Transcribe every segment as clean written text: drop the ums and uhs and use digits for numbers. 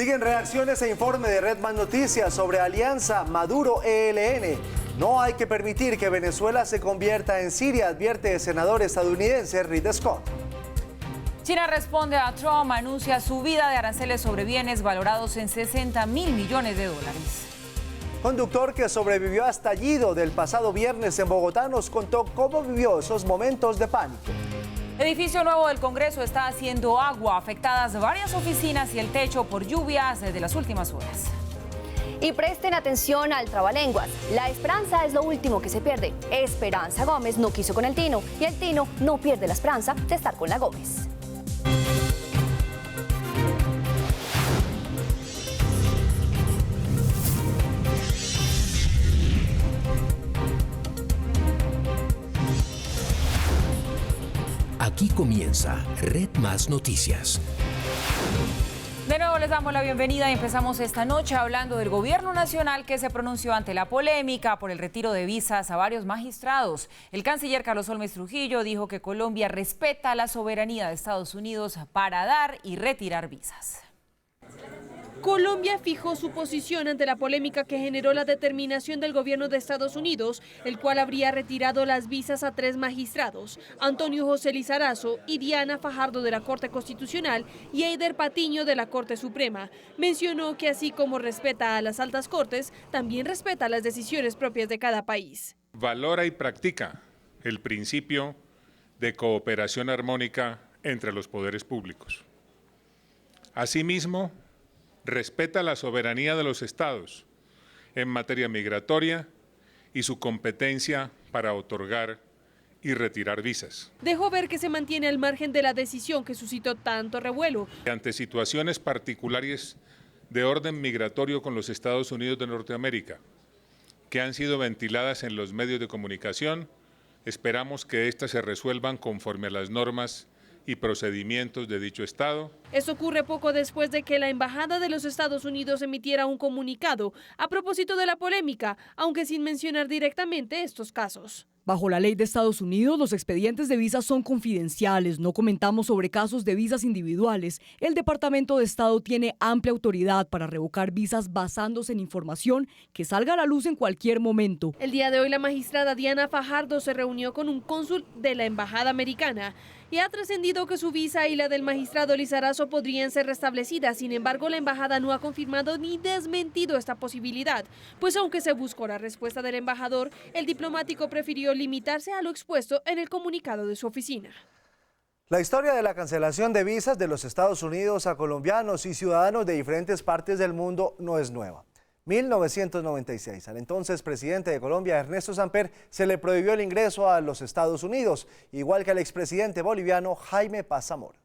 Siguen reacciones e informe de Red Más Noticias sobre Alianza Maduro-ELN. No hay que permitir que Venezuela se convierta en Siria, advierte el senador estadounidense Rick Scott. China responde a Trump, anuncia subida de aranceles sobre bienes valorados en $60.000 millones. Conductor que sobrevivió a estallido del pasado viernes en Bogotá nos contó cómo vivió esos momentos de pánico. Edificio nuevo del Congreso está haciendo agua, afectadas varias oficinas y el techo por lluvias desde las últimas horas. Y presten atención al trabalenguas. La esperanza es lo último que se pierde. Esperanza Gómez no quiso con el Tino y el Tino no pierde la esperanza de estar con la Gómez. Aquí comienza Red Más Noticias. De nuevo les damos la bienvenida y empezamos esta noche hablando del gobierno nacional que se pronunció ante la polémica por el retiro de visas a varios magistrados. El canciller Carlos Holmes Trujillo dijo que Colombia respeta la soberanía de Estados Unidos para dar y retirar visas. Colombia fijó su posición ante la polémica que generó la determinación del gobierno de Estados Unidos, el cual habría retirado las visas a 3 magistrados, Antonio José Lizarazo y Diana Fajardo de la Corte Constitucional y Eider Patiño de la Corte Suprema. Mencionó que así como respeta a las altas cortes, también respeta las decisiones propias de cada país. Valora y practica el principio de cooperación armónica entre los poderes públicos. Asimismo, respeta la soberanía de los estados en materia migratoria y su competencia para otorgar y retirar visas. Dejó ver que se mantiene al margen de la decisión que suscitó tanto revuelo. Ante situaciones particulares de orden migratorio con los Estados Unidos de Norteamérica, que han sido ventiladas en los medios de comunicación, esperamos que éstas se resuelvan conforme a las normas y procedimientos de dicho Estado. Esto ocurre poco después de que la Embajada de los Estados Unidos emitiera un comunicado a propósito de la polémica, aunque sin mencionar directamente estos casos. Bajo la ley de Estados Unidos, los expedientes de visas son confidenciales, no comentamos sobre casos de visas individuales. El Departamento de Estado tiene amplia autoridad para revocar visas basándose en información que salga a la luz en cualquier momento. El día de hoy la magistrada Diana Fajardo se reunió con un cónsul de la Embajada Americana y ha trascendido que su visa y la del magistrado Lizarazo podrían ser restablecidas. Sin embargo, la embajada no ha confirmado ni desmentido esta posibilidad, pues aunque se buscó la respuesta del embajador, el diplomático prefirió limitarse a lo expuesto en el comunicado de su oficina. La historia de la cancelación de visas de los Estados Unidos a colombianos y ciudadanos de diferentes partes del mundo no es nueva. 1996, al entonces presidente de Colombia, Ernesto Samper, se le prohibió el ingreso a los Estados Unidos, igual que al expresidente boliviano Jaime Paz Zamora.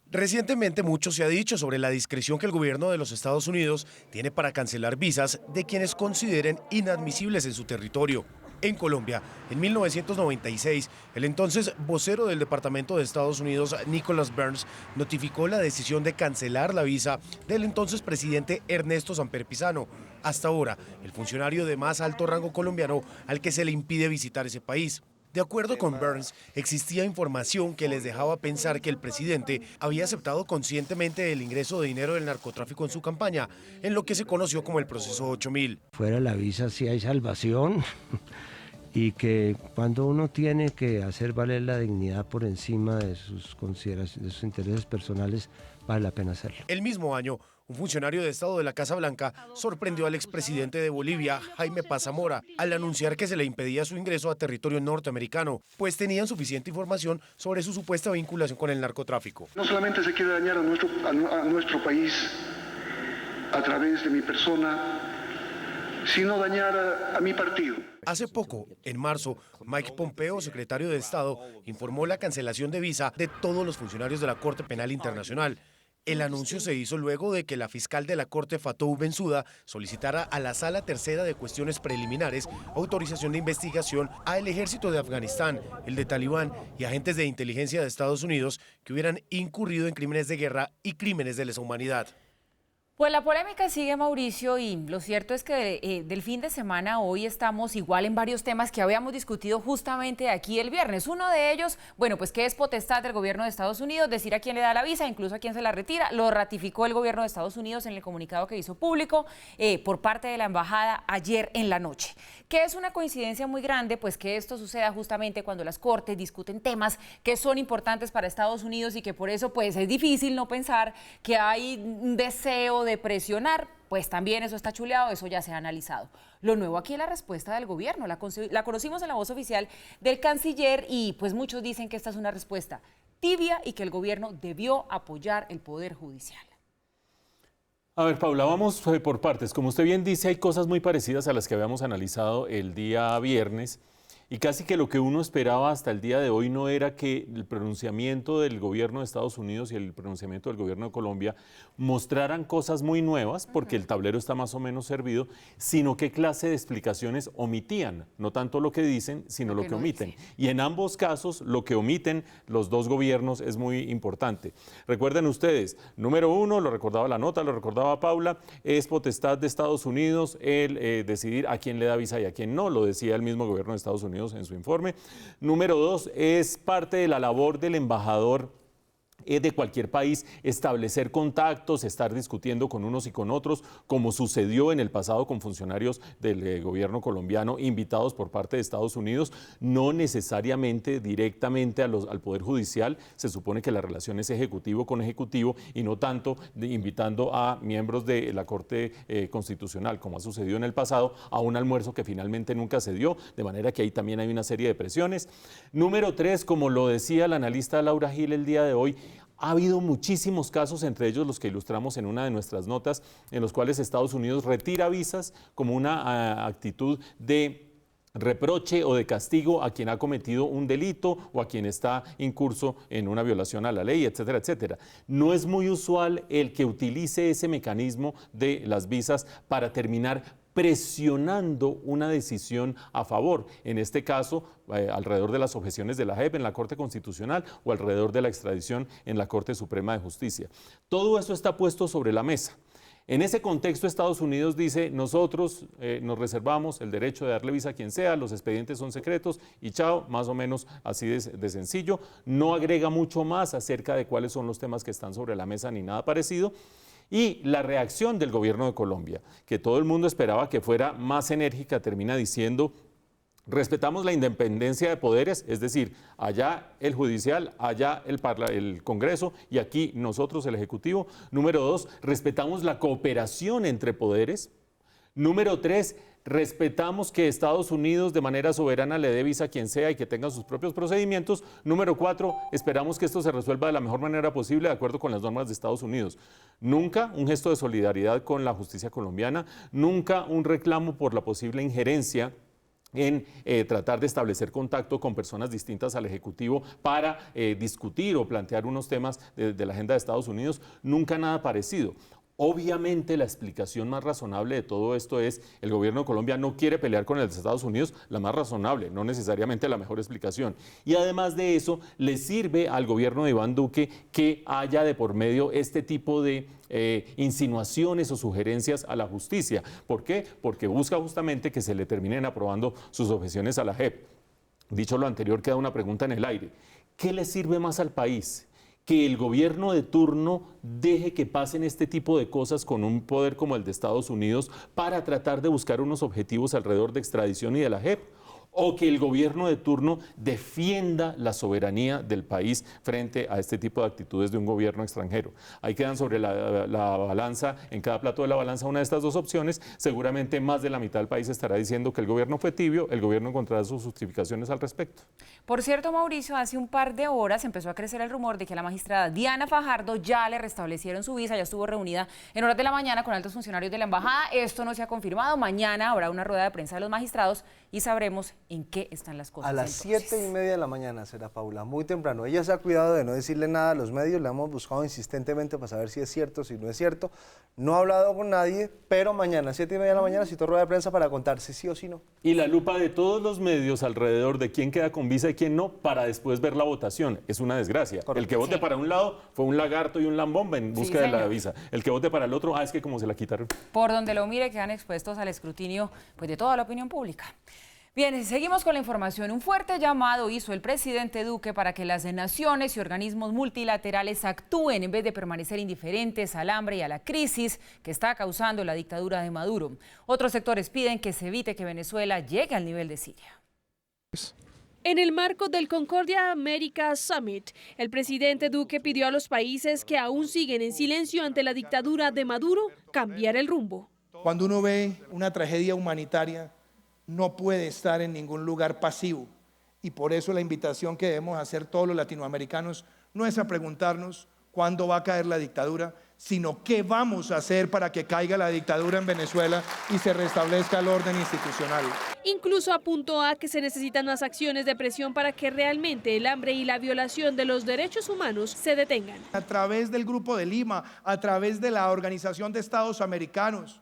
Recientemente mucho se ha dicho sobre la discreción que el gobierno de los Estados Unidos tiene para cancelar visas de quienes consideren inadmisibles en su territorio. En Colombia, en 1996, el entonces vocero del Departamento de Estados Unidos, Nicholas Burns, notificó la decisión de cancelar la visa del entonces presidente Ernesto Samper Pizano. Hasta ahora, el funcionario de más alto rango colombiano al que se le impide visitar ese país. De acuerdo con Burns, existía información que les dejaba pensar que el presidente había aceptado conscientemente el ingreso de dinero del narcotráfico en su campaña, en lo que se conoció como el proceso 8000. Fuera la visa sí hay salvación y que cuando uno tiene que hacer valer la dignidad por encima de sus consideraciones, de sus intereses personales, vale la pena hacerlo. El mismo año, un funcionario de Estado de la Casa Blanca sorprendió al expresidente de Bolivia, Jaime Paz Zamora, al anunciar que se le impedía su ingreso a territorio norteamericano, pues tenían suficiente información sobre su supuesta vinculación con el narcotráfico. No solamente se quiere dañar a nuestro país a través de mi persona, sino dañar a mi partido. Hace poco, en marzo, Mike Pompeo, secretario de Estado, informó la cancelación de visa de todos los funcionarios de la Corte Penal Internacional. El anuncio se hizo luego de que la fiscal de la Corte, Fatou Bensouda, solicitara a la Sala Tercera de Cuestiones Preliminares autorización de investigación al ejército de Afganistán, el de Talibán y agentes de inteligencia de Estados Unidos que hubieran incurrido en crímenes de guerra y crímenes de lesa humanidad. Pues la polémica sigue, Mauricio, y lo cierto es que del fin de semana hoy estamos igual en varios temas que habíamos discutido justamente aquí el viernes. Uno de ellos, bueno, pues que es potestad del gobierno de Estados Unidos decir a quién le da la visa, incluso a quién se la retira. Lo ratificó el gobierno de Estados Unidos en el comunicado que hizo público por parte de la embajada ayer en la noche. Que es una coincidencia muy grande, pues que esto suceda justamente cuando las cortes discuten temas que son importantes para Estados Unidos y que por eso pues es difícil no pensar que hay un deseo de presionar, pues también eso está chuleado, eso ya se ha analizado. Lo nuevo aquí es la respuesta del gobierno, la conocimos en la voz oficial del canciller y pues muchos dicen que esta es una respuesta tibia y que el gobierno debió apoyar el Poder Judicial. A ver, Paula, vamos por partes. Como usted bien dice, hay cosas muy parecidas a las que habíamos analizado el día viernes. Y casi que lo que uno esperaba hasta el día de hoy no era que el pronunciamiento del gobierno de Estados Unidos y el pronunciamiento del gobierno de Colombia mostraran cosas muy nuevas, porque el tablero está más o menos servido, sino qué clase de explicaciones omitían, no tanto lo que dicen, sino lo que omiten. Y en ambos casos, lo que omiten los dos gobiernos es muy importante. Recuerden ustedes, número uno, lo recordaba la nota, lo recordaba Paula, es potestad de Estados Unidos el decidir a quién le da visa y a quién no, lo decía el mismo gobierno de Estados Unidos en su informe. Número dos, es parte de la labor del embajador de cualquier país establecer contactos, estar discutiendo con unos y con otros, como sucedió en el pasado con funcionarios del gobierno colombiano invitados por parte de Estados Unidos, no necesariamente directamente al Poder Judicial. Se supone que la relación es ejecutivo con ejecutivo y no tanto invitando a miembros de la Corte Constitucional, como ha sucedido en el pasado, a un almuerzo que finalmente nunca se dio, de manera que ahí también hay una serie de presiones. Número tres, como lo decía la analista Laura Gil el día de hoy, ha habido muchísimos casos, entre ellos los que ilustramos en una de nuestras notas, en los cuales Estados Unidos retira visas como una actitud de reproche o de castigo a quien ha cometido un delito o a quien está incurso en una violación a la ley, etcétera, etcétera. No es muy usual el que utilice ese mecanismo de las visas para terminar presionando una decisión a favor, en este caso alrededor de las objeciones de la JEP en la Corte Constitucional o alrededor de la extradición en la Corte Suprema de Justicia. Todo eso está puesto sobre la mesa. En ese contexto, Estados Unidos dice, nosotros nos reservamos el derecho de darle visa a quien sea, los expedientes son secretos y chao, más o menos así de sencillo. No agrega mucho más acerca de cuáles son los temas que están sobre la mesa ni nada parecido. Y la reacción del gobierno de Colombia, que todo el mundo esperaba que fuera más enérgica, termina diciendo: respetamos la independencia de poderes, es decir, allá el judicial, allá el Congreso y aquí nosotros el Ejecutivo. Número dos, respetamos la cooperación entre poderes. Número tres, respetamos que Estados Unidos de manera soberana le dé visa a quien sea y que tenga sus propios procedimientos. Número cuatro, esperamos que esto se resuelva de la mejor manera posible de acuerdo con las normas de Estados Unidos. Nunca un gesto de solidaridad con la justicia colombiana, nunca un reclamo por la posible injerencia en tratar de establecer contacto con personas distintas al Ejecutivo para discutir o plantear unos temas de la agenda de Estados Unidos, nunca nada parecido. Obviamente la explicación más razonable de todo esto es el gobierno de Colombia no quiere pelear con el de Estados Unidos, la más razonable, no necesariamente la mejor explicación. Y además de eso, le sirve al gobierno de Iván Duque que haya de por medio este tipo de insinuaciones o sugerencias a la justicia. ¿Por qué? Porque busca justamente que se le terminen aprobando sus objeciones a la JEP. Dicho lo anterior, queda una pregunta en el aire. ¿Qué le sirve más al país? Que el gobierno de turno deje que pasen este tipo de cosas con un poder como el de Estados Unidos para tratar de buscar unos objetivos alrededor de extradición y de la JEP, o que el gobierno de turno defienda la soberanía del país frente a este tipo de actitudes de un gobierno extranjero. Ahí quedan sobre la balanza, en cada plato de la balanza, una de estas dos opciones. Seguramente más de la mitad del país estará diciendo que el gobierno fue tibio, el gobierno encontrará sus justificaciones al respecto. Por cierto, Mauricio, hace un par de horas empezó a crecer el rumor de que la magistrada Diana Fajardo ya le restablecieron su visa, ya estuvo reunida en horas de la mañana con altos funcionarios de la embajada. Esto no se ha confirmado, mañana habrá una rueda de prensa de los magistrados y sabremos en qué están las cosas. A las entonces. 7:30 de la mañana será, Paula, muy temprano. Ella se ha cuidado de no decirle nada a los medios, le hemos buscado insistentemente para saber si es cierto, si no es cierto. No ha hablado con nadie, pero mañana, 7:30 de la mañana, citó rueda de prensa para contar si sí o si no. Y la lupa de todos los medios alrededor de quién queda con visa y quién no, para después ver la votación. Es una desgracia. Correcto. El que vote para un lado fue un lagarto y un lambón en busca de la visa. El que vote para el otro, es que como se la quitaron. Por donde lo mire, quedan expuestos al escrutinio pues, de toda la opinión pública. Bien, seguimos con la información. Un fuerte llamado hizo el presidente Duque para que las naciones y organismos multilaterales actúen en vez de permanecer indiferentes al hambre y a la crisis que está causando la dictadura de Maduro. Otros sectores piden que se evite que Venezuela llegue al nivel de Siria. En el marco del Concordia America Summit, el presidente Duque pidió a los países que aún siguen en silencio ante la dictadura de Maduro cambiar el rumbo. Cuando uno ve una tragedia humanitaria, no puede estar en ningún lugar pasivo. Y por eso la invitación que debemos hacer todos los latinoamericanos no es a preguntarnos cuándo va a caer la dictadura, sino qué vamos a hacer para que caiga la dictadura en Venezuela y se restablezca el orden institucional. Incluso apuntó a que se necesitan más acciones de presión para que realmente el hambre y la violación de los derechos humanos se detengan. A través del Grupo de Lima, a través de la Organización de Estados Americanos,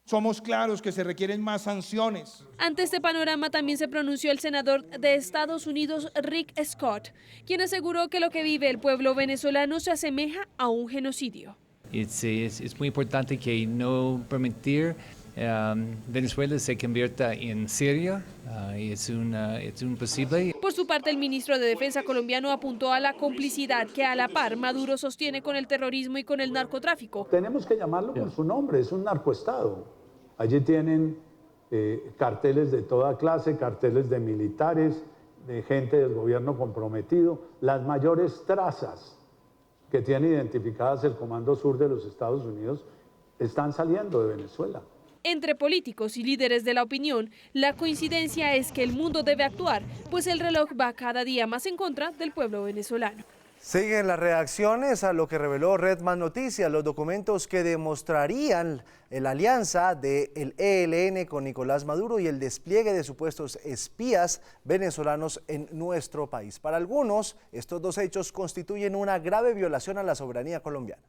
somos claros que se requieren más sanciones. Ante este panorama también se pronunció el senador de Estados Unidos, Rick Scott, quien aseguró que lo que vive el pueblo venezolano se asemeja a un genocidio. Es muy importante que no permitir Venezuela se convierta en Siria. Es imposible. Por su parte, el ministro de Defensa colombiano apuntó a la complicidad que a la par Maduro sostiene con el terrorismo y con el narcotráfico. Tenemos que llamarlo por su nombre, es un narcoestado. Allí tienen carteles de toda clase, carteles de militares, de gente del gobierno comprometido, las mayores trazas que tiene identificadas el Comando Sur de los Estados Unidos están saliendo de Venezuela. Entre políticos y líderes de la opinión, la coincidencia es que el mundo debe actuar, pues el reloj va cada día más en contra del pueblo venezolano. Siguen las reacciones a lo que reveló Red Más Noticias, los documentos que demostrarían la alianza del ELN con Nicolás Maduro y el despliegue de supuestos espías venezolanos en nuestro país. Para algunos, estos dos hechos constituyen una grave violación a la soberanía colombiana.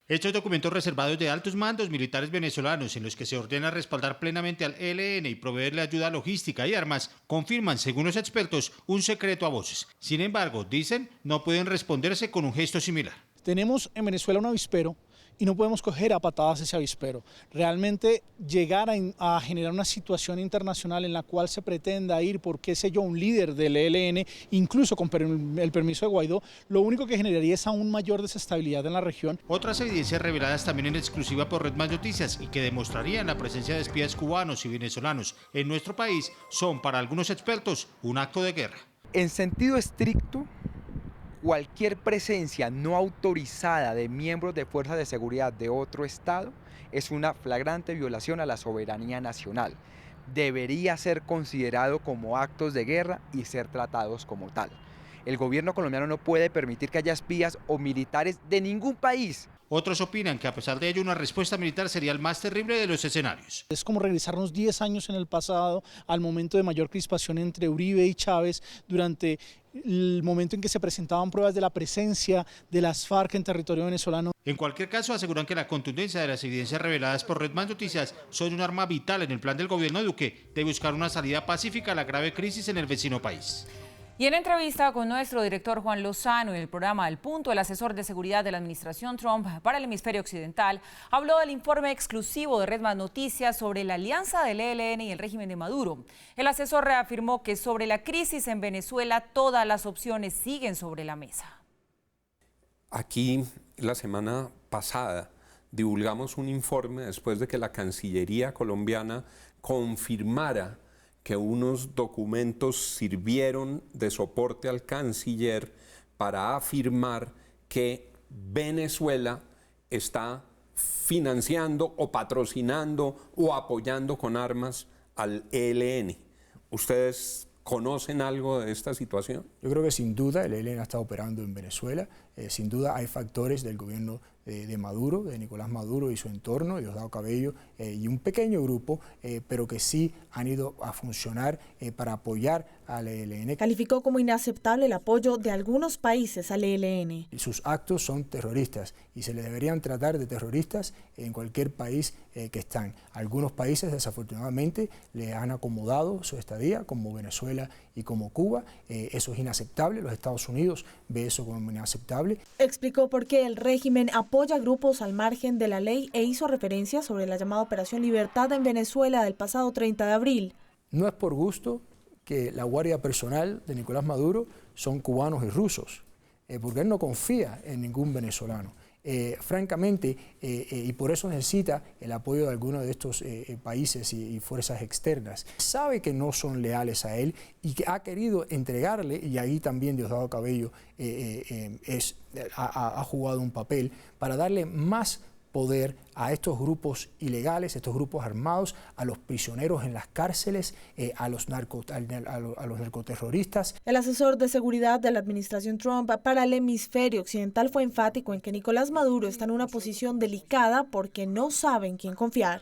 Estos documentos reservados de altos mandos militares venezolanos en los que se ordena respaldar plenamente al ELN y proveerle ayuda logística y armas confirman, según los expertos, un secreto a voces. Sin embargo, dicen, no pueden responderse con un gesto similar. Tenemos en Venezuela un avispero y no podemos coger a patadas ese avispero. Realmente llegar a generar una situación internacional en la cual se pretenda ir por, qué sé yo, un líder del ELN, incluso con el permiso de Guaidó, lo único que generaría es aún mayor desestabilidad en la región. Otras evidencias reveladas también en exclusiva por Red Más Noticias y que demostrarían la presencia de espías cubanos y venezolanos en nuestro país son, para algunos expertos, un acto de guerra. En sentido estricto, cualquier presencia no autorizada de miembros de fuerzas de seguridad de otro Estado es una flagrante violación a la soberanía nacional. Debería ser considerado como actos de guerra y ser tratados como tal. El gobierno colombiano no puede permitir que haya espías o militares de ningún país. Otros opinan que a pesar de ello una respuesta militar sería el más terrible de los escenarios. Es como regresarnos 10 años en el pasado al momento de mayor crispación entre Uribe y Chávez durante el momento en que se presentaban pruebas de la presencia de las FARC en territorio venezolano. En cualquier caso, aseguran que la contundencia de las evidencias reveladas por Red Más Noticias son un arma vital en el plan del gobierno Duque de buscar una salida pacífica a la grave crisis en el vecino país. Y en entrevista con nuestro director Juan Lozano en el programa Al Punto, el asesor de seguridad de la administración Trump para el hemisferio occidental habló del informe exclusivo de Red Más Noticias sobre la alianza del ELN y el régimen de Maduro. El asesor reafirmó que sobre la crisis en Venezuela todas las opciones siguen sobre la mesa. Aquí la semana pasada divulgamos un informe después de que la Cancillería colombiana confirmara que unos documentos sirvieron de soporte al canciller para afirmar que Venezuela está financiando o patrocinando o apoyando con armas al ELN. ¿Ustedes conocen algo de esta situación? Yo creo que sin duda el ELN ha estado operando en Venezuela. Sin duda hay factores del gobierno de Maduro, de Nicolás Maduro y su entorno, Diosdado Cabello y un pequeño grupo, pero que sí han ido a funcionar para apoyar al ELN. Calificó como inaceptable el apoyo de algunos países al ELN. Sus actos son terroristas y se les deberían tratar de terroristas en cualquier país que están. Algunos países desafortunadamente le han acomodado su estadía, como Venezuela y como Cuba. Eso es inaceptable, los Estados Unidos ve eso como inaceptable. Explicó por qué el régimen apoya grupos al margen de la ley e hizo referencia sobre la llamada Operación Libertad en Venezuela del pasado 30 de abril. No es por gusto que la guardia personal de Nicolás Maduro son cubanos y rusos, porque él no confía en ningún venezolano. Francamente, y por eso necesita el apoyo de algunos de estos países y fuerzas externas. Sabe que no son leales a él y que ha querido entregarle, y ahí también Diosdado Cabello ha jugado un papel para darle más poder a estos grupos ilegales, estos grupos armados, a los prisioneros en las cárceles, a los narcoterroristas. El asesor de seguridad de la administración Trump para el hemisferio occidental fue enfático en que Nicolás Maduro está en una posición delicada porque no sabe en quién confiar.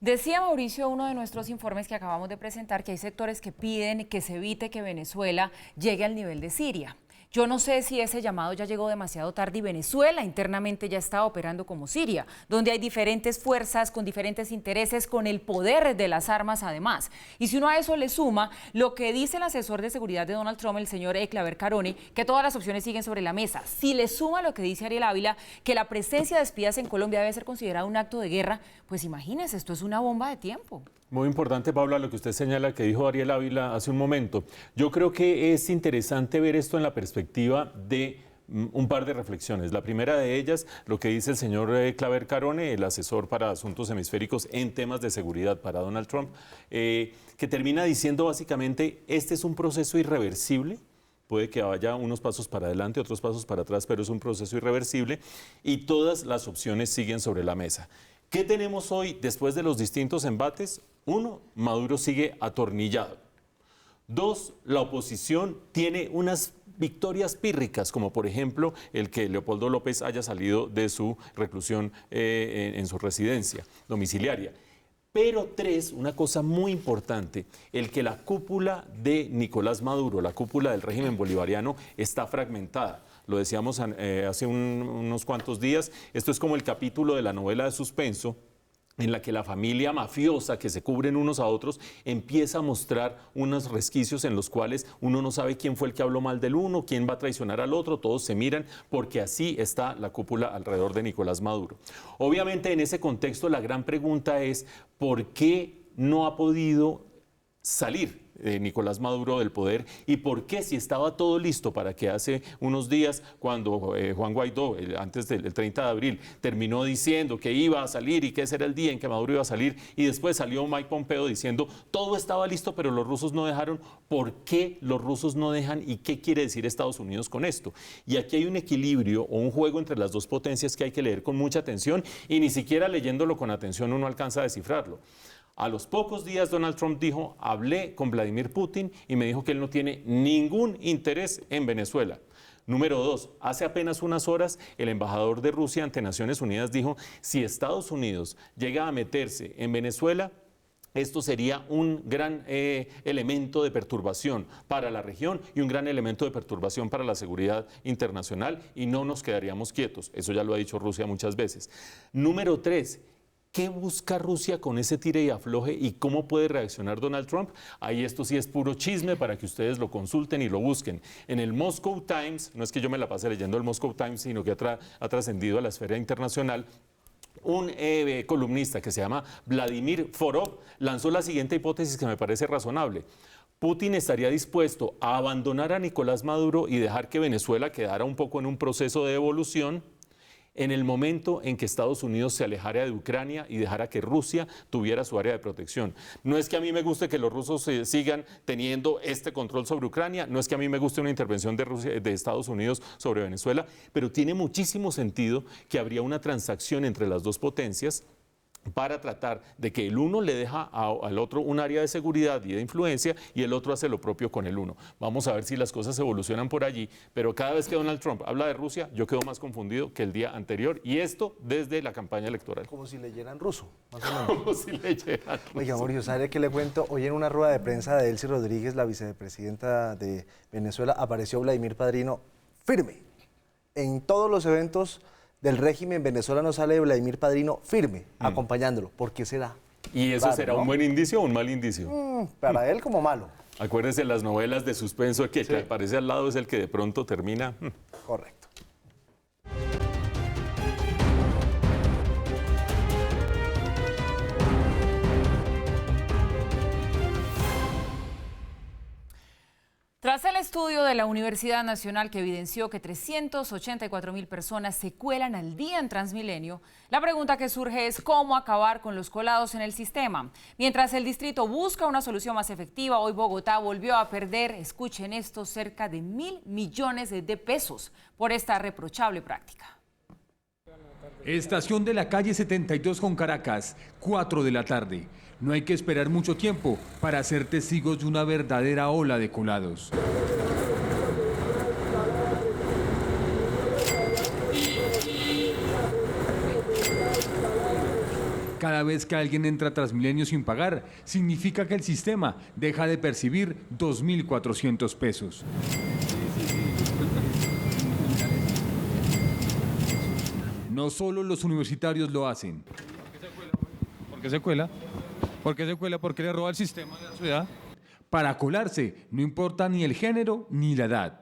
Decía Mauricio, uno de nuestros informes que acabamos de presentar, que hay sectores que piden que se evite que Venezuela llegue al nivel de Siria. Yo no sé si ese llamado ya llegó demasiado tarde y Venezuela internamente ya está operando como Siria, donde hay diferentes fuerzas con diferentes intereses, con el poder de las armas además. Y si uno a eso le suma lo que dice el asesor de seguridad de Donald Trump, el señor Claver Carone, que todas las opciones siguen sobre la mesa. Si le suma lo que dice Ariel Ávila, que la presencia de espías en Colombia debe ser considerada un acto de guerra, pues imagínese, esto es una bomba de tiempo. Muy importante, Paula, lo que usted señala, que dijo Ariel Ávila hace un momento. Yo creo que es interesante ver esto en la perspectiva de un par de reflexiones. La primera de ellas, lo que dice el señor Claver Carone, el asesor para asuntos hemisféricos en temas de seguridad para Donald Trump, que termina diciendo básicamente, este es un proceso irreversible. Puede que vaya unos pasos para adelante, otros pasos para atrás, pero es un proceso irreversible y todas las opciones siguen sobre la mesa. ¿Qué tenemos hoy después de los distintos embates? 1, Maduro sigue atornillado. 2, la oposición tiene unas victorias pírricas, como por ejemplo el que Leopoldo López haya salido de su reclusión en su residencia domiciliaria. Pero 3, una cosa muy importante, el que la cúpula de Nicolás Maduro, la cúpula del régimen bolivariano, está fragmentada. Lo decíamos hace unos cuantos días, esto es como el capítulo de la novela de suspenso en la que la familia mafiosa que se cubren unos a otros empieza a mostrar unos resquicios en los cuales uno no sabe quién fue el que habló mal del uno, quién va a traicionar al otro, todos se miran porque así está la cúpula alrededor de Nicolás Maduro. Obviamente en ese contexto la gran pregunta es ¿por qué no ha podido salir Nicolás Maduro del poder y por qué si estaba todo listo para que hace unos días cuando Juan Guaidó, antes del 30 de abril, terminó diciendo que iba a salir y que ese era el día en que Maduro iba a salir y después salió Mike Pompeo diciendo todo estaba listo pero los rusos no dejaron? ¿Por qué los rusos no dejan y qué quiere decir Estados Unidos con esto? Y aquí hay un equilibrio o un juego entre las dos potencias que hay que leer con mucha atención y ni siquiera leyéndolo con atención uno alcanza a descifrarlo. A los pocos días Donald Trump dijo, hablé con Vladimir Putin y me dijo que él no tiene ningún interés en Venezuela. Número 2, hace apenas unas horas el embajador de Rusia ante Naciones Unidas dijo, si Estados Unidos llega a meterse en Venezuela, esto sería un gran elemento de perturbación para la región y un gran elemento de perturbación para la seguridad internacional y no nos quedaríamos quietos. Eso ya lo ha dicho Rusia muchas veces. Número 3, ¿qué busca Rusia con ese tire y afloje y cómo puede reaccionar Donald Trump? Ahí esto sí es puro chisme para que ustedes lo consulten y lo busquen. En el Moscow Times, no es que yo me la pase leyendo el Moscow Times, sino que ha trascendido a la esfera internacional, un columnista que se llama Vladimir Forov lanzó la siguiente hipótesis que me parece razonable. Putin estaría dispuesto a abandonar a Nicolás Maduro y dejar que Venezuela quedara un poco en un proceso de evolución en el momento en que Estados Unidos se alejara de Ucrania y dejara que Rusia tuviera su área de protección. No es que a mí me guste que los rusos sigan teniendo este control sobre Ucrania, no es que a mí me guste una intervención de Estados Unidos sobre Venezuela, pero tiene muchísimo sentido que habría una transacción entre las dos potencias para tratar de que el uno le deja al otro un área de seguridad y de influencia y el otro hace lo propio con el uno. Vamos a ver si las cosas evolucionan por allí, pero cada vez que Donald Trump habla de Rusia, yo quedo más confundido que el día anterior, y esto desde la campaña electoral. Como si leyeran ruso, más o menos. Como si leyeran ruso. Oiga, Mauricio, ¿sabe qué le cuento? Hoy en una rueda de prensa de Delcy Rodríguez, la vicepresidenta de Venezuela, apareció Vladimir Padrino firme. En todos los eventos del régimen venezolano sale Vladimir Padrino firme, acompañándolo. ¿Por qué será? ¿Y eso será un buen indicio o un mal indicio? Para él como malo. Acuérdense las novelas de suspenso, que el que aparece al lado es el que de pronto termina. Correcto. Tras el estudio de la Universidad Nacional que evidenció que 384.000 personas se cuelan al día en Transmilenio, la pregunta que surge es cómo acabar con los colados en el sistema. Mientras el distrito busca una solución más efectiva, hoy Bogotá volvió a perder, escuchen esto, cerca de 1.000 millones de pesos por esta reprochable práctica. Estación de la calle 72 con Caracas, 4 de la tarde. No hay que esperar mucho tiempo para ser testigos de una verdadera ola de colados. Cada vez que alguien entra a Transmilenio sin pagar, significa que el sistema deja de percibir 2.400 pesos. No solo los universitarios lo hacen. ¿Por qué se cuela? ¿Por qué se cuela? ¿Por qué le roba el sistema de la ciudad? Para colarse, no importa ni el género ni la edad.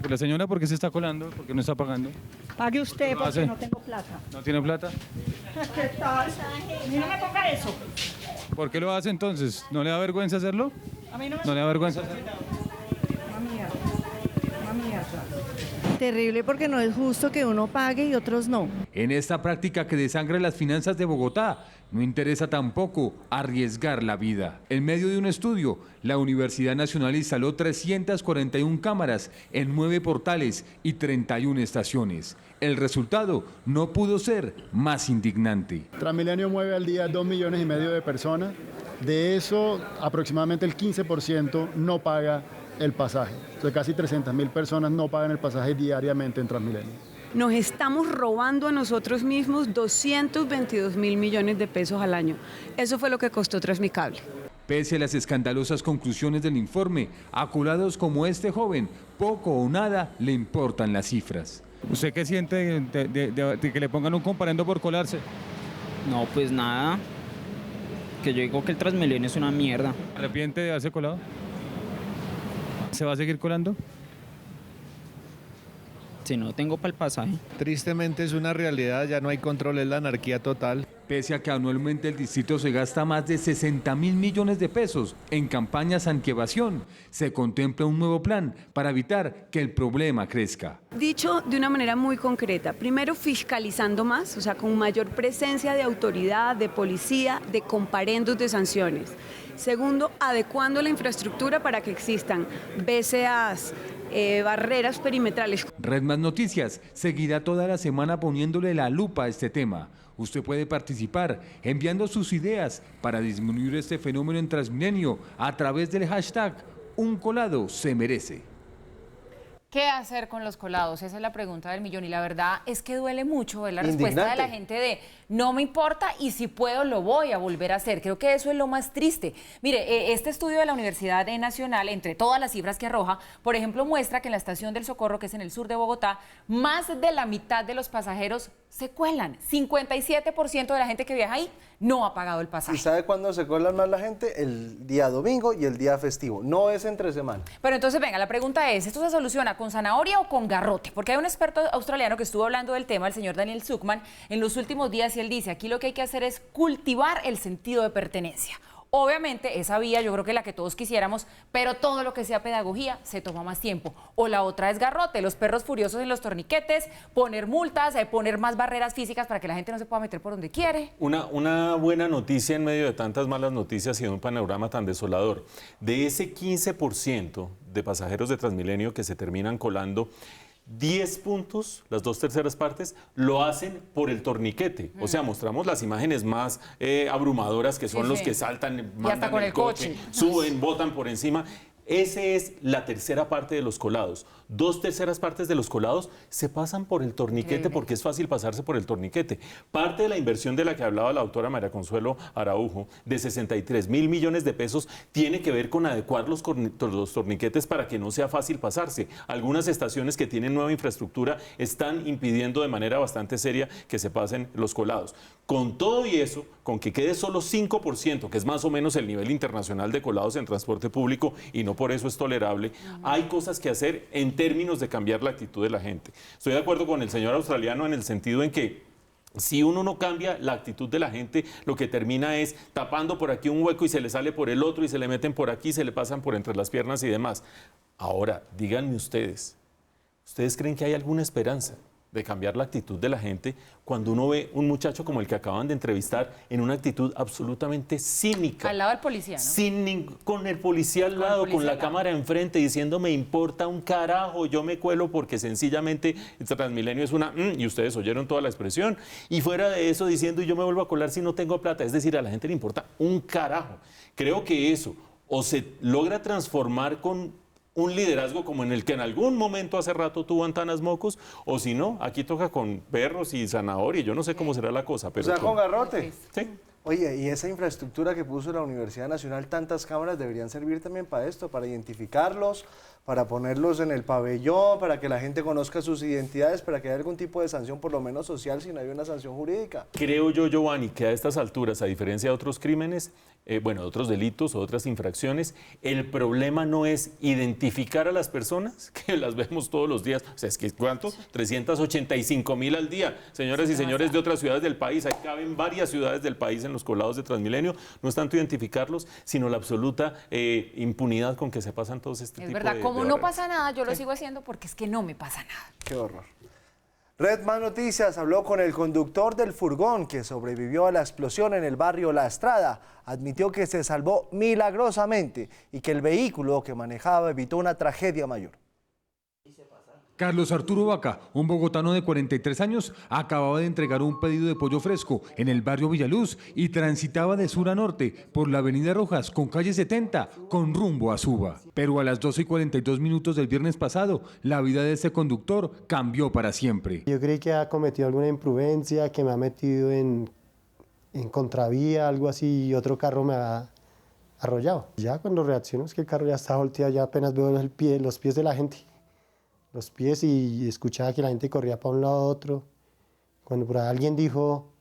La señora, ¿por qué se está colando? ¿Por qué no está pagando? Pague usted porque hace? no tengo plata. ¿No tiene plata? ¿Qué tal? No me ponga eso. ¿Por qué lo hace entonces? ¿No le da vergüenza hacerlo? A mí no ¿No le da vergüenza hacerlo? Una mierda. Una mierda. Terrible porque no es justo que uno pague y otros no. En esta práctica que desangra las finanzas de Bogotá, no interesa tampoco arriesgar la vida. En medio de un estudio, la Universidad Nacional instaló 341 cámaras en 9 portales y 31 estaciones. El resultado no pudo ser más indignante. Transmilenio mueve al día 2,5 millones de personas. De eso, aproximadamente el 15% no paga el pasaje. Entonces, casi 300.000 personas no pagan el pasaje diariamente en Transmilenio. Nos estamos robando a nosotros mismos 222.000 millones de pesos al año. Eso fue lo que costó Transmicable. Pese a las escandalosas conclusiones del informe, a colados como este joven, poco o nada le importan las cifras. ¿Usted qué siente de que le pongan un comparendo por colarse? No, pues nada. Que yo digo que el Transmilenio es una mierda. ¿Arrepiente de haberse colado? ¿Se va a seguir colando? Si no tengo para el pasaje. Tristemente es una realidad, ya no hay control, es la anarquía total. Pese a que anualmente el distrito se gasta más de 60.000 millones de pesos en campañas antievasión, se contempla un nuevo plan para evitar que el problema crezca. Dicho de una manera muy concreta, primero fiscalizando más, o sea, con mayor presencia de autoridad, de policía, de comparendos de sanciones. Segundo, adecuando la infraestructura para que existan BCAs, barreras perimetrales. Red Más Noticias seguirá toda la semana poniéndole la lupa a este tema. Usted puede participar enviando sus ideas para disminuir este fenómeno en Transmilenio a través del hashtag Un colado se merece. ¿Qué hacer con los colados? Esa es la pregunta del millón y la verdad es que duele mucho ver la respuesta de la gente de no me importa y si puedo lo voy a volver a hacer. Creo que eso es lo más triste. Mire, este estudio de la Universidad Nacional, entre todas las cifras que arroja, por ejemplo, muestra que en la estación del Socorro, que es en el sur de Bogotá, más de la mitad de los pasajeros se cuelan. 57% de la gente que viaja ahí no ha pagado el pasaje. ¿Y sabe cuándo se cuelan más la gente? El día domingo y el día festivo. No es entre semana. Pero entonces, venga, la pregunta es, ¿esto se soluciona con zanahoria o con garrote? Porque hay un experto australiano que estuvo hablando del tema, el señor Daniel Zuckman, en los últimos días, y él dice, aquí lo que hay que hacer es cultivar el sentido de pertenencia. Obviamente, esa vía yo creo que la que todos quisiéramos, pero todo lo que sea pedagogía se toma más tiempo. O la otra es garrote, los perros furiosos en los torniquetes, poner multas, poner más barreras físicas para que la gente no se pueda meter por donde quiere. Una buena noticia en medio de tantas malas noticias y de un panorama tan desolador. De ese 15% de pasajeros de Transmilenio que se terminan colando, 10 puntos, las 2/3 partes, lo hacen por el torniquete. O sea, mostramos las imágenes más abrumadoras, que son los que saltan, mandan con el coche, suben, botan por encima. Esa es la tercera parte de los colados. 2/3 partes de los colados se pasan por el torniquete porque es fácil pasarse por el torniquete. Parte de la inversión de la que hablaba la doctora María Consuelo Araujo, de 63.000 millones de pesos, tiene que ver con adecuar los torniquetes para que no sea fácil pasarse. Algunas estaciones que tienen nueva infraestructura están impidiendo de manera bastante seria que se pasen los colados. Con todo y eso, con que quede solo 5%, que es más o menos el nivel internacional de colados en transporte público, y no por eso es tolerable, hay cosas que hacer en términos de cambiar la actitud de la gente. Estoy de acuerdo con el señor australiano en el sentido en que si uno no cambia la actitud de la gente, lo que termina es tapando por aquí un hueco y se le sale por el otro y se le meten por aquí, se le pasan por entre las piernas y demás. Ahora, díganme ¿ustedes creen que hay alguna esperanza de cambiar la actitud de la gente cuando uno ve un muchacho como el que acaban de entrevistar en una actitud absolutamente cínica? Al lado del policía, ¿no? Con el policía al lado, con la cámara enfrente, diciendo me importa un carajo, yo me cuelo porque sencillamente Transmilenio es una... y ustedes oyeron toda la expresión. Y fuera de eso diciendo yo me vuelvo a colar si no tengo plata. Es decir, a la gente le importa un carajo. Creo que eso o se logra transformar con un liderazgo como en el que en algún momento hace rato tuvo Antanas Mocos, o si no, aquí toca con perros y zanahoria, yo no sé cómo será la cosa. Pero o sea, con garrote. Sí. Oye, y esa infraestructura que puso la Universidad Nacional, tantas cámaras deberían servir también para esto, para identificarlos, para ponerlos en el pabellón, para que la gente conozca sus identidades, para que haya algún tipo de sanción, por lo menos social, si no hay una sanción jurídica. Creo yo, Giovanni, que a estas alturas, a diferencia de otros crímenes, de otros delitos o otras infracciones, el problema no es identificar a las personas, que las vemos todos los días. O sea, es que ¿cuánto? 385.000 al día. Señoras y señores de otras ciudades del país, ahí caben varias ciudades del país en los colados de Transmilenio. No es tanto identificarlos, sino la absoluta impunidad con que se pasan todos este tipo de... Es verdad, como no pasa nada, yo lo sigo haciendo porque es que no me pasa nada. Qué horror. Red Más Noticias habló con el conductor del furgón que sobrevivió a la explosión en el barrio La Estrada. Admitió que se salvó milagrosamente y que el vehículo que manejaba evitó una tragedia mayor. Carlos Arturo Vaca, un bogotano de 43 años, acababa de entregar un pedido de pollo fresco en el barrio Villaluz y transitaba de sur a norte por la avenida Rojas con calle 70 con rumbo a Suba. Pero a las 12:42 del viernes pasado, la vida de este conductor cambió para siempre. Yo creí que ha cometido alguna imprudencia, que me ha metido en contravía, algo así, y otro carro me ha arrollado. Ya cuando reacciono es que el carro ya está volteado, ya apenas veo los pies de la gente. Los pies y escuchaba que la gente corría para un lado a otro. Cuando por ahí alguien dijo,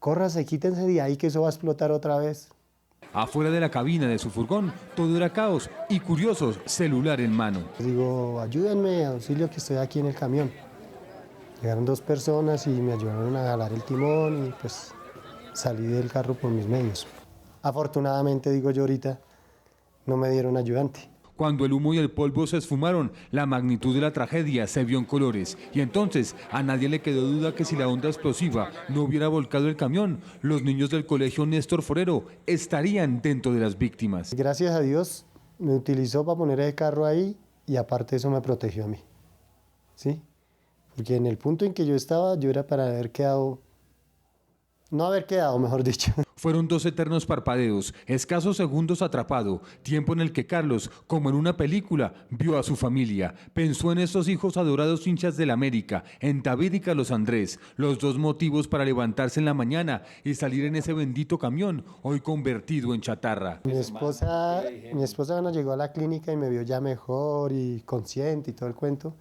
córrase, quítense de ahí que eso va a explotar otra vez. Afuera de la cabina de su furgón, todo era caos y curiosos, celular en mano. Digo, ayúdenme, auxilio que estoy aquí en el camión. Llegaron 2 personas y me ayudaron a jalar el timón y pues salí del carro por mis medios. Afortunadamente, digo yo ahorita, no me dieron ayudante. Cuando el humo y el polvo se esfumaron, la magnitud de la tragedia se vio en colores. Y entonces a nadie le quedó duda que si la onda explosiva no hubiera volcado el camión, los niños del colegio Néstor Forero estarían dentro de las víctimas. Gracias a Dios me utilizó para poner el carro ahí y aparte eso me protegió a mí. ¿Sí? Porque en el punto en que yo estaba, yo era para no haber quedado, mejor dicho. Fueron 2 eternos parpadeos, escasos segundos atrapado, tiempo en el que Carlos, como en una película, vio a su familia. Pensó en estos hijos adorados hinchas del América, en David y Carlos Andrés, los 2 motivos para levantarse en la mañana y salir en ese bendito camión, hoy convertido en chatarra. Mi esposa cuando llegó a la clínica y me vio ya mejor y consciente y todo el cuento,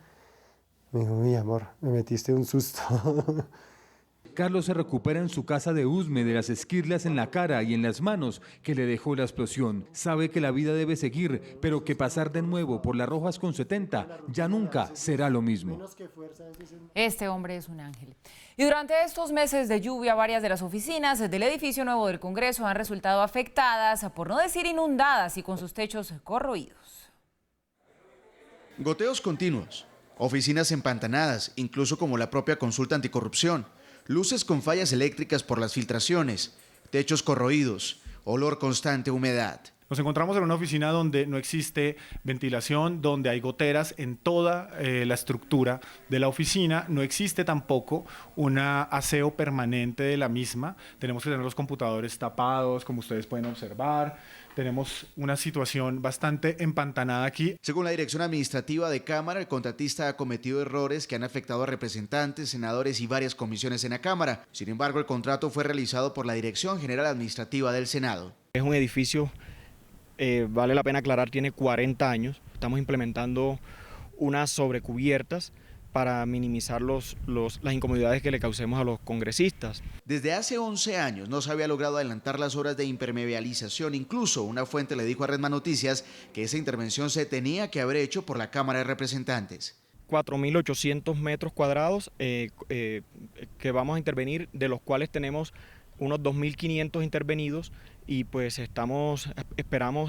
me dijo, mi amor, me metiste un susto. Carlos se recupera en su casa de Usme de las esquirlas en la cara y en las manos que le dejó la explosión. Sabe que la vida debe seguir, pero que pasar de nuevo por las Rojas con 70 ya nunca será lo mismo. Este hombre es un ángel. Y durante estos meses de lluvia, varias de las oficinas del edificio nuevo del Congreso han resultado afectadas, por no decir inundadas y con sus techos corroídos. Goteos continuos, oficinas empantanadas, incluso como la propia consulta anticorrupción. Luces con fallas eléctricas por las filtraciones, techos corroídos, olor constante a humedad. Nos encontramos en una oficina donde no existe ventilación, donde hay goteras en toda la estructura de la oficina, no existe tampoco un aseo permanente de la misma, tenemos que tener los computadores tapados, como ustedes pueden observar. Tenemos una situación bastante empantanada aquí. Según la Dirección Administrativa de Cámara, el contratista ha cometido errores que han afectado a representantes, senadores y varias comisiones en la Cámara. Sin embargo, el contrato fue realizado por la Dirección General Administrativa del Senado. Es un edificio, vale la pena aclarar, tiene 40 años. Estamos implementando unas sobrecubiertas para minimizar las incomodidades que le causemos a los congresistas. Desde hace 11 años no se había logrado adelantar las obras de impermeabilización. Incluso una fuente le dijo a Redman Noticias que esa intervención se tenía que haber hecho por la Cámara de Representantes. 4.800 metros cuadrados que vamos a intervenir, de los cuales tenemos unos 2.500 intervenidos y pues esperamos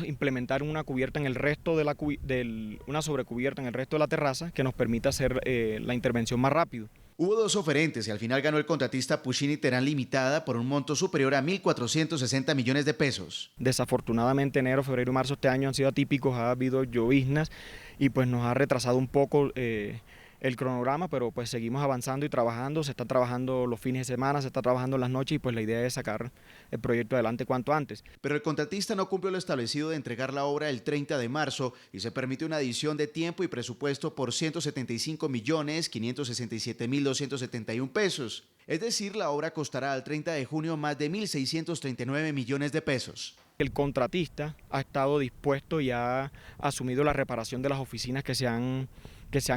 implementar una cubierta en el resto de una sobrecubierta en el resto de la terraza que nos permita hacer la intervención más rápido. Hubo dos oferentes y al final ganó el contratista Puccini Terán Limitada por un monto superior a 1.460 millones de pesos. Desafortunadamente enero, febrero y marzo este año han sido atípicos, ha habido lloviznas y pues nos ha retrasado un poco el cronograma, pero pues seguimos avanzando y trabajando, se está trabajando los fines de semana, se está trabajando las noches y pues la idea es sacar el proyecto adelante cuanto antes. Pero el contratista no cumplió lo establecido de entregar la obra el 30 de marzo y se permite una adición de tiempo y presupuesto por 175.567.271 pesos. Es decir, la obra costará al 30 de junio más de 1.639 millones de pesos. El contratista ha estado dispuesto y ha asumido la reparación de las oficinas que se han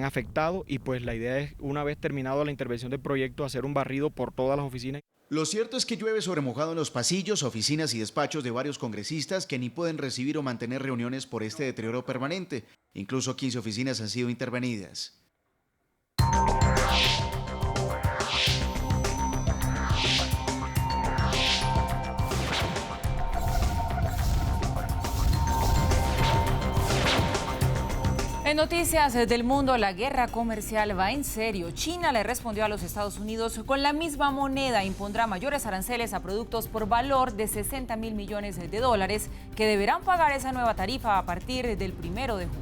afectado y pues la idea es, una vez terminado la intervención del proyecto, hacer un barrido por todas las oficinas. Lo cierto es que llueve sobre mojado en los pasillos, oficinas y despachos de varios congresistas que ni pueden recibir o mantener reuniones por este deterioro permanente. Incluso 15 oficinas han sido intervenidas. En noticias del mundo, la guerra comercial va en serio. China le respondió a los Estados Unidos con la misma moneda. Impondrá mayores aranceles a productos por valor de 60.000 millones de dólares que deberán pagar esa nueva tarifa a partir del 1 de junio.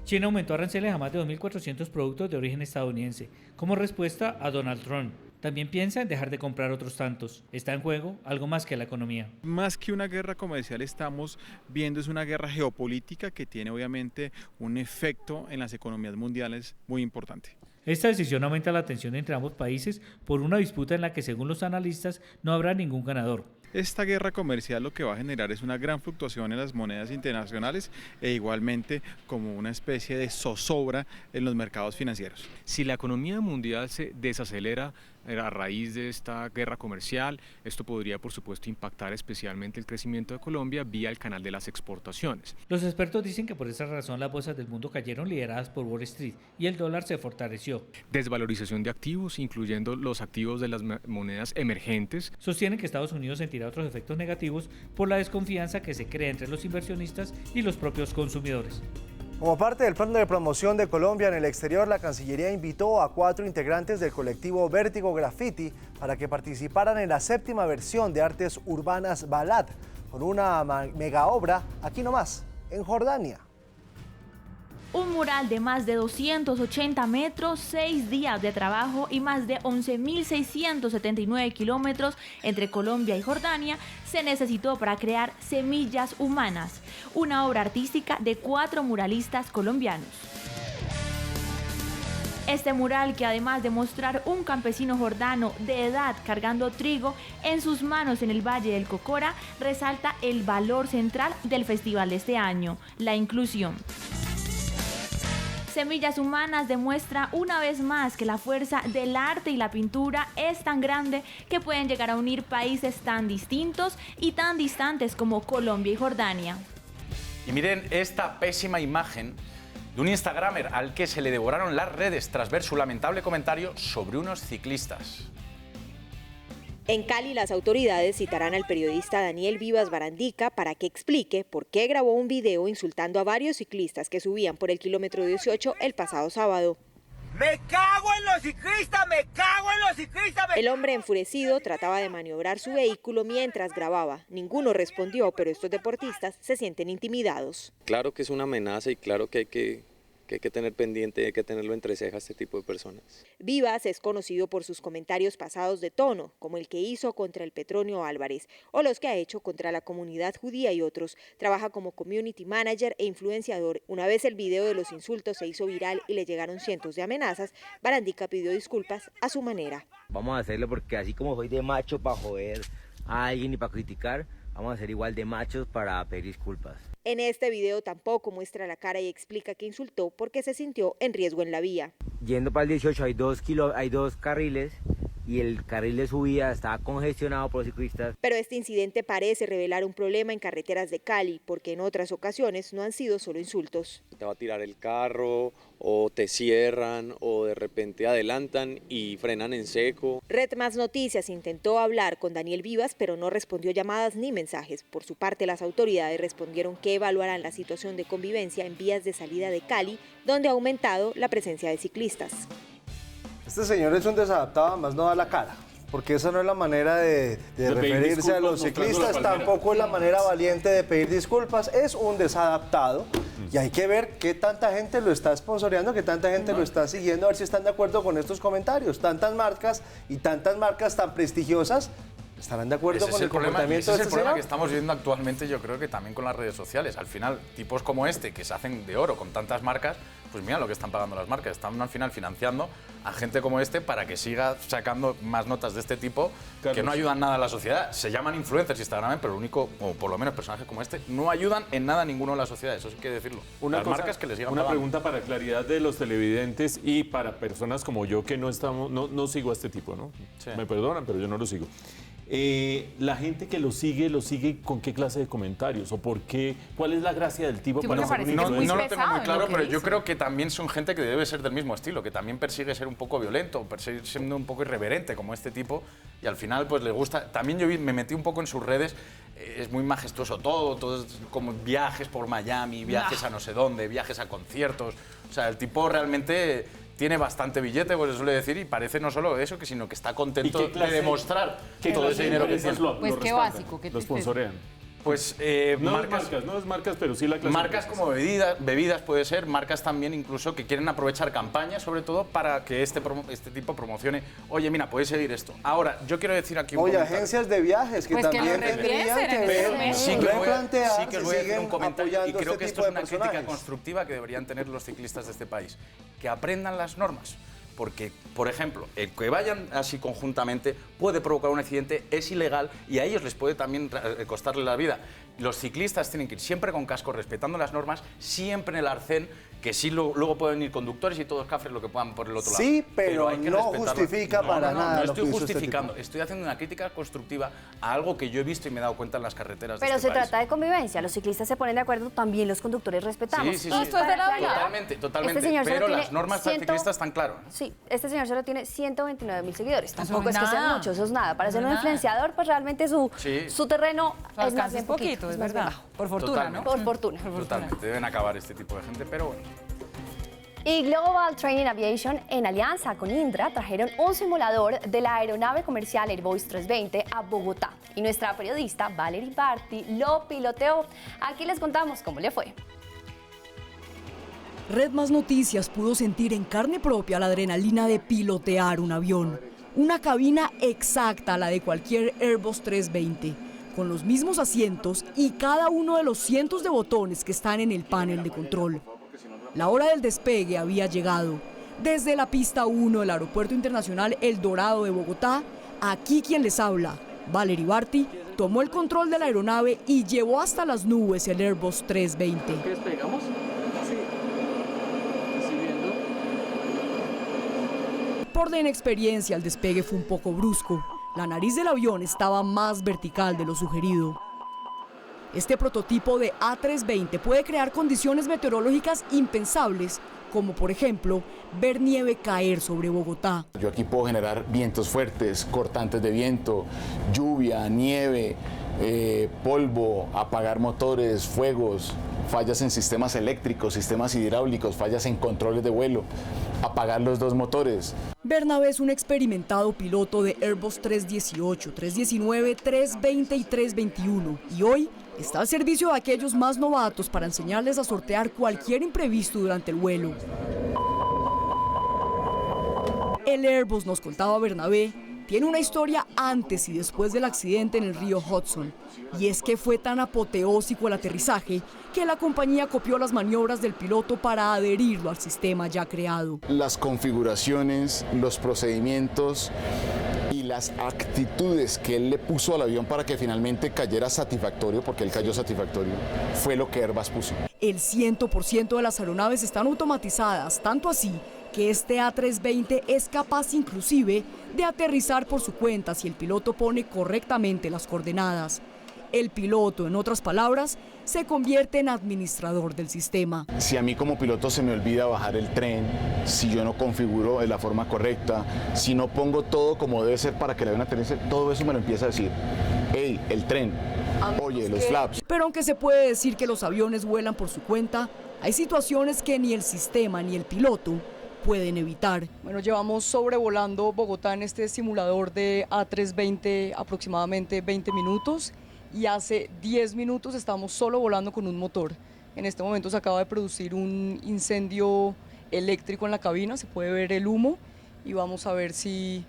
China aumentó aranceles a más de 2.400 productos de origen estadounidense como respuesta a Donald Trump. También piensa en dejar de comprar otros tantos. Está en juego algo más que la economía. Más que una guerra comercial estamos viendo es una guerra geopolítica que tiene obviamente un efecto en las economías mundiales muy importante. Esta decisión aumenta la tensión entre ambos países por una disputa en la que, según los analistas, no habrá ningún ganador. Esta guerra comercial lo que va a generar es una gran fluctuación en las monedas internacionales e igualmente como una especie de zozobra en los mercados financieros. Si la economía mundial se desacelera a raíz de esta guerra comercial, esto podría por supuesto impactar especialmente el crecimiento de Colombia vía el canal de las exportaciones. Los expertos dicen que por esa razón las bolsas del mundo cayeron lideradas por Wall Street y el dólar se fortaleció. Desvalorización de activos, incluyendo los activos de las monedas emergentes. Sostienen que Estados Unidos sentirá otros efectos negativos por la desconfianza que se crea entre los inversionistas y los propios consumidores. Como parte del plan de promoción de Colombia en el exterior, la Cancillería invitó a 4 integrantes del colectivo Vértigo Graffiti para que participaran en la 7ª versión de Artes Urbanas Balad, con una mega obra aquí nomás, en Jordania. Un mural de más de 280 metros, 6 días de trabajo y más de 11.679 kilómetros entre Colombia y Jordania se necesitó para crear Semillas Humanas, una obra artística de 4 muralistas colombianos. Este mural, que además de mostrar un campesino jordano de edad cargando trigo en sus manos en el Valle del Cocora, resalta el valor central del festival de este año, la inclusión. Semillas Humanas demuestra una vez más que la fuerza del arte y la pintura es tan grande que pueden llegar a unir países tan distintos y tan distantes como Colombia y Jordania. Y miren esta pésima imagen de un instagramer al que se le devoraron las redes tras ver su lamentable comentario sobre unos ciclistas. En Cali, las autoridades citarán al periodista Daniel Vivas Barandica para que explique por qué grabó un video insultando a varios ciclistas que subían por el kilómetro 18 el pasado sábado. ¡Me cago en los ciclistas! ¡Me cago en los ciclistas! El hombre enfurecido trataba de maniobrar su vehículo mientras grababa. Ninguno respondió, pero estos deportistas se sienten intimidados. Claro que es una amenaza y claro que hay que tener pendiente, hay que tenerlo entre cejas este tipo de personas. Vivas es conocido por sus comentarios pasados de tono, como el que hizo contra el Petronio Álvarez o los que ha hecho contra la comunidad judía y otros. Trabaja como community manager e influenciador. Una vez el video de los insultos se hizo viral y le llegaron cientos de amenazas, Barandica pidió disculpas a su manera. Vamos a hacerlo porque así como soy de macho para joder a alguien y para criticar, vamos a ser igual de machos para pedir disculpas. En este video tampoco muestra la cara y explica que insultó porque se sintió en riesgo en la vía. Yendo para el 18 hay dos carriles y el carril de subida estaba congestionado por los ciclistas. Pero este incidente parece revelar un problema en carreteras de Cali, porque en otras ocasiones no han sido solo insultos. Te va a tirar el carro o te cierran o de repente adelantan y frenan en seco. Red Más Noticias intentó hablar con Daniel Vivas, pero no respondió llamadas ni mensajes. Por su parte, las autoridades respondieron que evaluarán la situación de convivencia en vías de salida de Cali, donde ha aumentado la presencia de ciclistas. Este señor es un desadaptado, más no da la cara, porque esa no es la manera de referirse a los ciclistas, tampoco es la manera valiente de pedir disculpas, es un desadaptado y hay que ver qué tanta gente lo está sponsoreando, qué tanta gente lo está siguiendo, a ver si están de acuerdo con estos comentarios. Tantas marcas tan prestigiosas estarán de acuerdo con el comportamiento de este señor. Ese es el problema que estamos viendo actualmente, yo creo que también con las redes sociales. Al final, tipos como este, que se hacen de oro con tantas marcas, pues mira lo que están pagando las marcas. Están al final financiando a gente como este para que siga sacando más notas de este tipo, Carlos, que no ayudan nada a la sociedad. Se llaman influencers Instagram, pero lo único, o por lo menos personajes como este, no ayudan en nada a ninguno de la sociedad. Eso sí hay que decirlo. Las marcas que les sigan Una pagando. pregunta para claridad de los televidentes y para personas como yo que no sigo a este tipo, ¿no? Sí. Me perdonan, pero yo no lo sigo. La gente que lo sigue ¿con qué clase de comentarios? ¿O por qué? ¿Cuál es la gracia del tipo para ser un No lo tengo muy claro, pero dice. yo creo que también son gente que debe ser del mismo estilo, que también persigue ser un poco violento, persigue siendo un poco irreverente como este tipo, y al final pues le gusta. También yo me metí un poco en sus redes, es muy majestuoso todo es como viajes por Miami, viajes a no sé dónde, viajes a conciertos. O sea, el tipo realmente tiene bastante billete, pues se suele decir, y parece no solo eso, sino que está contento de demostrar todo ese dinero que tiene. Pues qué básico, qué lo sponsorean. Pues no es marcas, pero sí la clase. Marcas como bebidas puede ser, marcas también incluso que quieren aprovechar campañas, sobre todo para que este tipo promocione. Oye, mira, puedes seguir esto. Ahora, yo quiero decir aquí un comentario. Agencias de viajes que pues también tendrían que ver, sí que voy a hacer un comentario, y creo que esto es una crítica constructiva que deberían tener los ciclistas de este país, que aprendan las normas. Porque, por ejemplo, el que vayan así conjuntamente puede provocar un accidente, es ilegal y a ellos les puede también costarle la vida. Los ciclistas tienen que ir siempre con casco, respetando las normas, siempre en el arcén, que sí luego pueden ir conductores y todos cafres lo que puedan por el otro lado. Sí, pero hay que no justifica para nada. No estoy justificando, estoy haciendo una crítica constructiva a algo que yo he visto y me he dado cuenta en las carreteras de pero este se país. trata de convivencia, los ciclistas se ponen de acuerdo, también los conductores respetamos. Sí. Totalmente, pero las normas para ciclistas están claras. Sí, este señor solo tiene 149.000 seguidores, tampoco es que sean muchos, eso es nada. Para ser un influenciador, pues realmente su terreno es más bien poquito, es verdad. Por fortuna, ¿no? Por fortuna. Totalmente, deben acabar este tipo de gente, pero bueno. Y Global Training Aviation, en alianza con Indra, trajeron un simulador de la aeronave comercial Airbus 320 a Bogotá. Y nuestra periodista Valerie Barti lo piloteó. Aquí les contamos cómo le fue. Red Más Noticias pudo sentir en carne propia la adrenalina de pilotear un avión. Una cabina exacta a la de cualquier Airbus 320, con los mismos asientos y cada uno de los cientos de botones que están en el panel de control. La hora del despegue había llegado. Desde la pista 1 del Aeropuerto Internacional El Dorado de Bogotá, aquí quien les habla, Valerie Barti, tomó el control de la aeronave y llevó hasta las nubes el Airbus 320. ¿Despegamos? Sí. Estoy viendo. Por la inexperiencia, el despegue fue un poco brusco. La nariz del avión estaba más vertical de lo sugerido. Este prototipo de A320 puede crear condiciones meteorológicas impensables, como por ejemplo, ver nieve caer sobre Bogotá. Yo aquí puedo generar vientos fuertes, cortantes de viento, lluvia, nieve, polvo, apagar motores, fuegos, fallas en sistemas eléctricos, sistemas hidráulicos, fallas en controles de vuelo. apagar los dos motores. Bernabé es un experimentado piloto de Airbus 318, 319, 320 y 321 y hoy está al servicio de aquellos más novatos para enseñarles a sortear cualquier imprevisto durante el vuelo. El Airbus, nos contaba Bernabé, tiene una historia antes y después del accidente en el río Hudson. Y es que fue tan apoteósico el aterrizaje que la compañía copió las maniobras del piloto para adherirlo al sistema ya creado. Las configuraciones, los procedimientos y las actitudes que él le puso al avión para que finalmente cayera satisfactorio, porque él cayó satisfactorio, fue lo que Airbus puso. El 100% de las aeronaves están automatizadas, tanto así que este A320 es capaz inclusive de aterrizar por su cuenta si el piloto pone correctamente las coordenadas. El piloto, en otras palabras, se convierte en administrador del sistema. Si a mí como piloto se me olvida bajar el tren, si yo no configuro de la forma correcta, si no pongo todo como debe ser para que el avión aterrice, todo eso me lo empieza a decir. Hey, el tren, oye, los flaps. Pero aunque se puede decir que los aviones vuelan por su cuenta, hay situaciones que ni el sistema ni el piloto pueden evitar. Bueno, llevamos sobrevolando Bogotá en este simulador de A320 aproximadamente 20 minutos y hace 10 minutos estamos solo volando con un motor. En este momento se acaba de producir un incendio eléctrico en la cabina, se puede ver el humo y vamos a ver si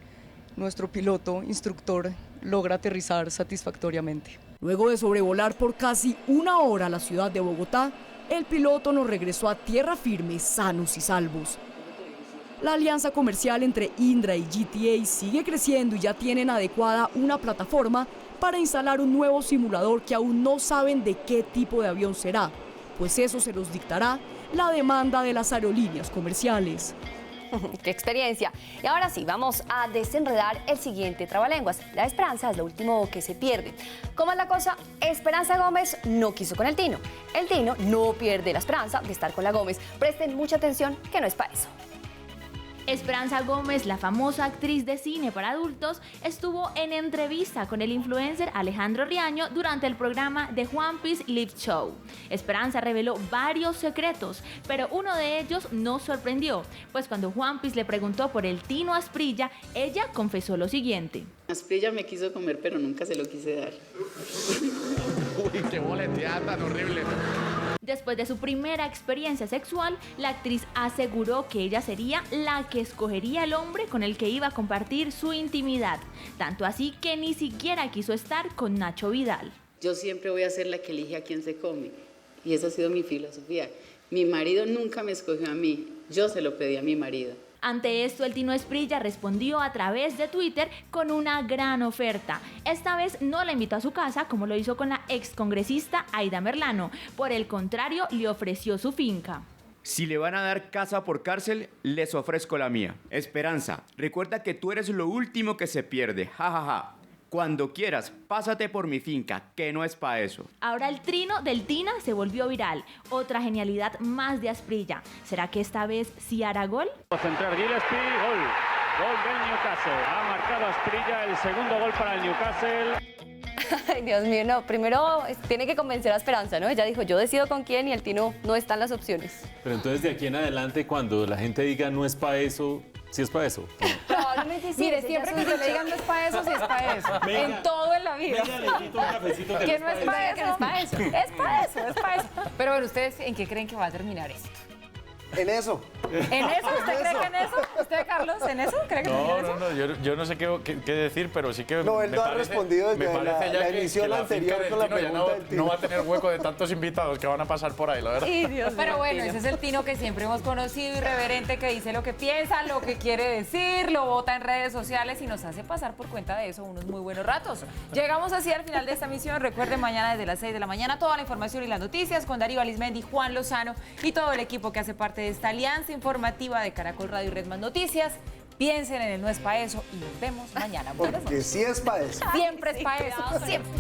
nuestro piloto instructor logra aterrizar satisfactoriamente. Luego de sobrevolar por casi una hora la ciudad de Bogotá, el piloto nos regresó a tierra firme, sanos y salvos. La alianza comercial entre Indra y GTA sigue creciendo y ya tienen adecuada una plataforma para instalar un nuevo simulador que aún no saben de qué tipo de avión será, pues eso se los dictará la demanda de las aerolíneas comerciales. ¡Qué experiencia! Y ahora sí, vamos a desenredar el siguiente trabalenguas. La esperanza es lo último que se pierde. ¿Cómo es la cosa? Esperanza Gómez no quiso con el Tino. El Tino no pierde la esperanza de estar con la Gómez. Presten mucha atención, que no es para eso. Esperanza Gómez, la famosa actriz de cine para adultos, estuvo en entrevista con el influencer Alejandro Riaño durante el programa The One Piece Live Show. Esperanza reveló varios secretos, pero uno de ellos nos sorprendió, pues cuando One Piece le preguntó por el Tino Asprilla, ella confesó lo siguiente. Asprilla me quiso comer, pero nunca se lo quise dar. Uy, qué boleteada tan horrible. Después de su primera experiencia sexual, la actriz aseguró que ella sería la que escogería el hombre con el que iba a compartir su intimidad, tanto así que ni siquiera quiso estar con Nacho Vidal. Yo siempre voy a ser la que elige a quién se come, y esa ha sido mi filosofía. Mi marido nunca me escogió a mí, yo se lo pedí a mi marido. Ante esto, el Tino Asprilla respondió a través de Twitter con una gran oferta. Esta vez no la invitó a su casa como lo hizo con la excongresista Aida Merlano. Por el contrario, le ofreció su finca. Si le van a dar casa por cárcel, les ofrezco la mía. Esperanza, recuerda que tú eres lo último que se pierde. Ja, ja, ja. Cuando quieras, pásate por mi finca, que no es pa' eso. Ahora el trino del Tina se volvió viral. Otra genialidad más de Asprilla. ¿Será que esta vez sí hará gol? Centrar Gillespie, gol. Gol del Newcastle. Ha marcado Asprilla el segundo gol para el Newcastle. Ay, Dios mío, no. Primero tiene que convencer a Esperanza, ¿no? Ella dijo, yo decido con quién y el Tino no están las opciones. Pero entonces de aquí en adelante, cuando la gente diga no es pa' eso, ¿sí es pa' eso? Probablemente sí. Mire, siempre que se le digan no es para eso, sí es para eso. Venga, en todo en la vida. Venga, le quito un cafecito que no es para eso. Que no es para eso. Es para eso, es para eso. Pero bueno, ¿ustedes en qué creen que va a terminar esto? En eso. ¿En eso? ¿Usted cree que en eso? ¿Usted, Carlos, en eso? ¿Cree que termina en eso? No, yo no sé qué decir, pero sí que no, él no ha respondido desde la emisión anterior con la pregunta del Tino. No va a tener hueco de tantos invitados que van a pasar por ahí, la verdad. Sí, Dios pero bueno, ese es el Tino que siempre hemos conocido, irreverente, que dice lo que piensa, lo que quiere decir, lo vota en redes sociales y nos hace pasar por cuenta de eso unos muy buenos ratos. Llegamos así al final de esta emisión. Recuerden, mañana desde las 6 de la mañana toda la información y las noticias con Darío Arizmendi, Juan Lozano y todo el equipo que hace parte de esta alianza informativa de Caracol Radio y Red Más Noticias. Piensen en el no es pa' eso y nos vemos mañana. Porque sí es pa' eso. Siempre es pa' eso. Siempre.